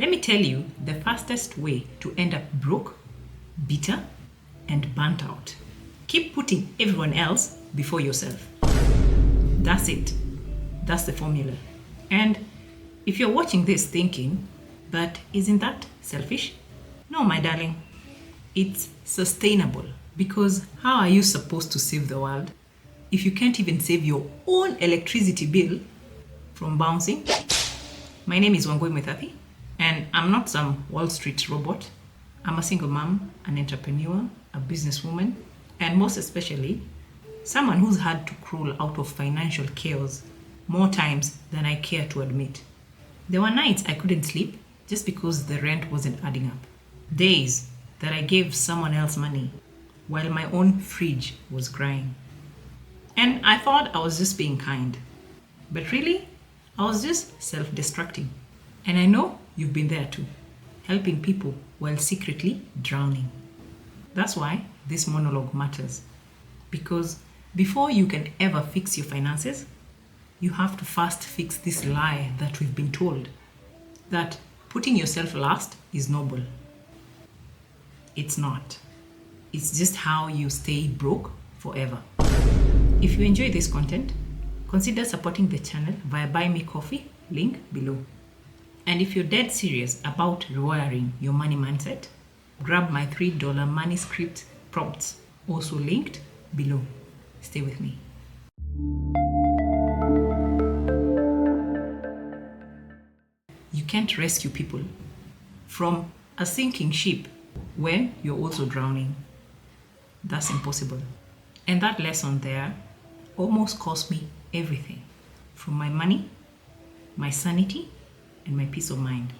Let me tell you the fastest way to end up broke, bitter, and burnt out. Keep putting everyone else before yourself. That's it. That's the formula. And if you're watching this thinking, but isn't that selfish? No, my darling. It's sustainable. Because how are you supposed to save the world if you can't even save your own electricity bill from bouncing? My name is Wangui Muithathi, and I'm not some Wall Street robot. I'm a single mom, an entrepreneur, a businesswoman, and most especially, someone who's had to crawl out of financial chaos more times than I care to admit. There were nights I couldn't sleep just because the rent wasn't adding up. Days that I gave someone else money while my own fridge was crying. And I thought I was just being kind. But really, I was just self-destructing. And I know you've been there too, helping people while secretly drowning. That's why this monologue matters. Because before you can ever fix your finances, you have to first fix this lie that we've been told, that putting yourself last is noble. It's not. It's just how you stay broke forever. If you enjoy this content, consider supporting the channel via Buy Me Coffee, link below. And if you're dead serious about rewiring your money mindset, grab my $3 money script prompts, also linked below. Stay with me. You can't rescue people from a sinking ship when you're also drowning. That's impossible. And that lesson there almost cost me everything, from my money, my sanity, and my peace of mind.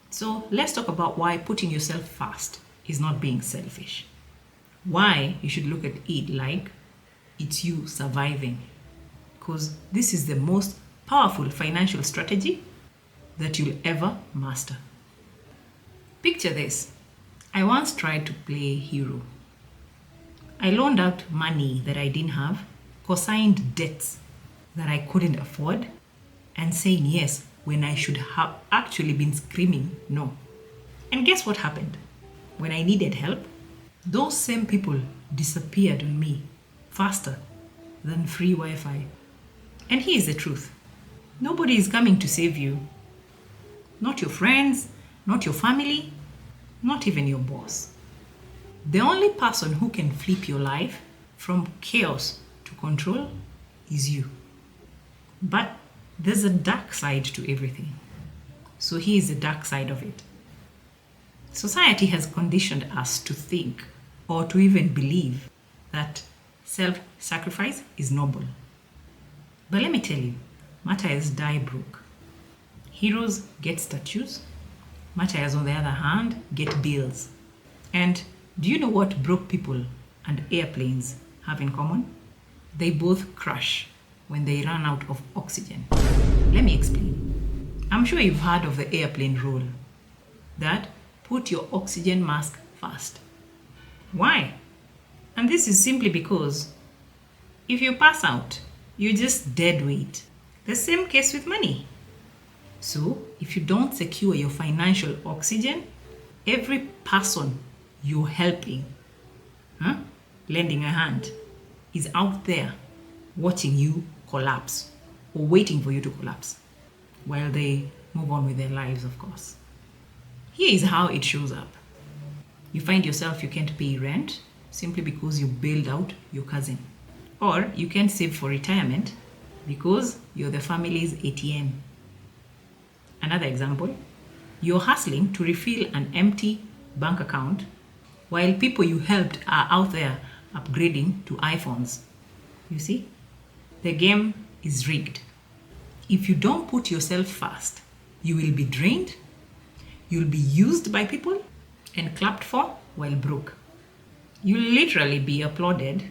So let's talk about why putting yourself first is not being selfish. Why you should look at it like it's you surviving. Because this is the most powerful financial strategy that you'll ever master. Picture this. I once tried to play hero. I loaned out money that I didn't have, co-signed debts that I couldn't afford, and saying yes when I should have actually been screaming no. And guess what happened? When I needed help, those same people disappeared on me faster than free Wi-Fi. And here's the truth. Nobody is coming to save you. Not your friends, not your family, not even your boss. The only person who can flip your life from chaos to control is you. But there's a dark side to everything. So here's the dark side of it. Society has conditioned us to think or to even believe that self-sacrifice is noble. But let me tell you, martyrs die broke. Heroes get statues. Martyrs, on the other hand, get bills. And do you know what broke people and airplanes have in common? They both crash when they run out of oxygen. Let me explain. I'm sure you've heard of the airplane rule, that put your oxygen mask first. Why? And this is simply because if you pass out, you're just dead weight. The same case with money. So if you don't secure your financial oxygen, every person you're helping, lending a hand, is out there watching you collapse or waiting for you to collapse while they move on with their lives, of course. Here is how it shows up. You find yourself you can't pay rent simply because you bailed out your cousin. Or you can't save for retirement because you're the family's ATM. Another example, you're hustling to refill an empty bank account while people you helped are out there upgrading to iPhones. You see, the game is rigged. If you don't put yourself first, you will be drained, you'll be used by people and clapped for while broke. You'll literally be applauded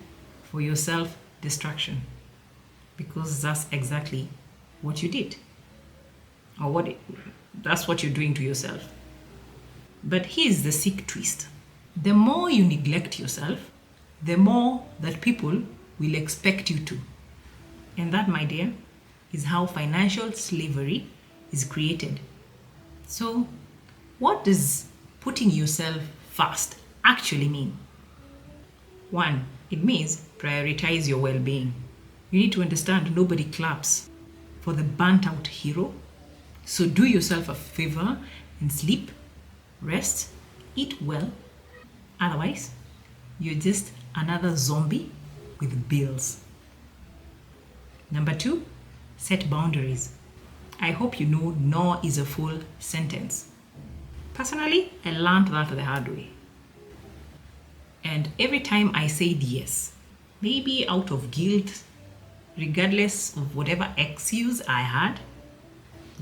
for your self-destruction because that's exactly what you did. Or that's what you're doing to yourself. But here's the sick twist. The more you neglect yourself, the more that people will expect you to. And that, my dear, is how financial slavery is created. So, what does putting yourself first actually mean? One, it means prioritize your well being. You need to understand nobody claps for the burnt out hero. So, do yourself a favor and sleep, rest, eat well. Otherwise, you're just another zombie with bills. Number two, set boundaries. I hope you know no is a full sentence. Personally, I learned that the hard way. And every time I said yes, maybe out of guilt, regardless of whatever excuse I had,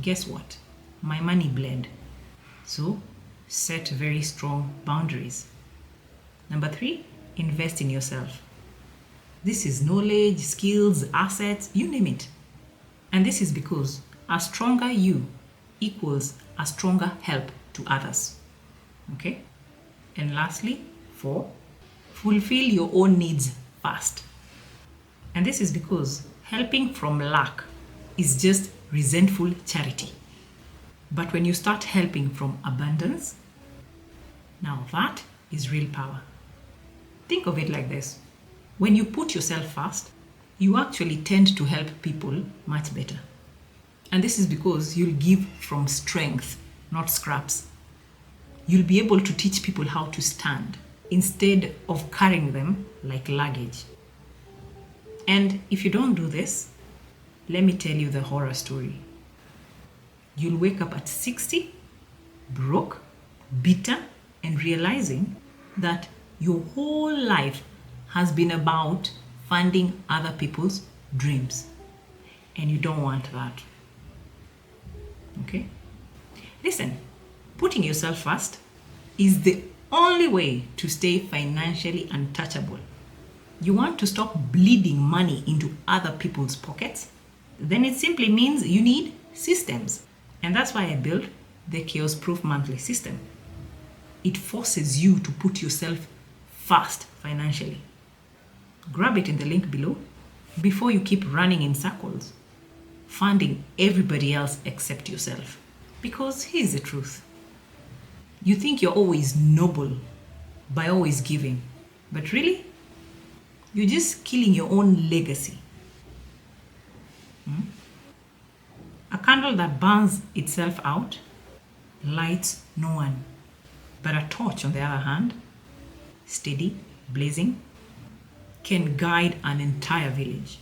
guess what? My money bled. So, set very strong boundaries. Number three, invest in yourself. This is knowledge, skills, assets, you name it. And this is because a stronger you equals a stronger help to others. Okay? And lastly, four, fulfill your own needs first. And this is because helping from lack is just resentful charity. But when you start helping from abundance, now that is real power. Think of it like this. When you put yourself first, you actually tend to help people much better. And this is because you'll give from strength, not scraps. You'll be able to teach people how to stand instead of carrying them like luggage. And if you don't do this, let me tell you the horror story. You'll wake up at 60, broke, bitter, and realizing that your whole life has been about funding other people's dreams. And you don't want that. Okay? Listen, putting yourself first is the only way to stay financially untouchable. You want to stop bleeding money into other people's pockets? Then it simply means you need systems. And that's why I built the Chaos Proof Monthly System. It forces you to put yourself first financially. Grab it in the link below before you keep running in circles, funding everybody else except yourself. Because here's the truth. You think you're always noble by always giving, but really, you're just killing your own legacy. A candle that burns itself out lights no one. But a torch, on the other hand, steady, blazing, can guide an entire village.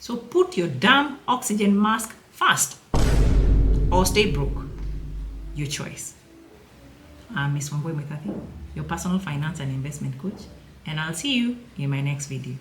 So put your damn oxygen mask first or stay broke. Your choice. I'm Miss Wangui Muithathi, your personal finance and investment coach, and I'll see you in my next video.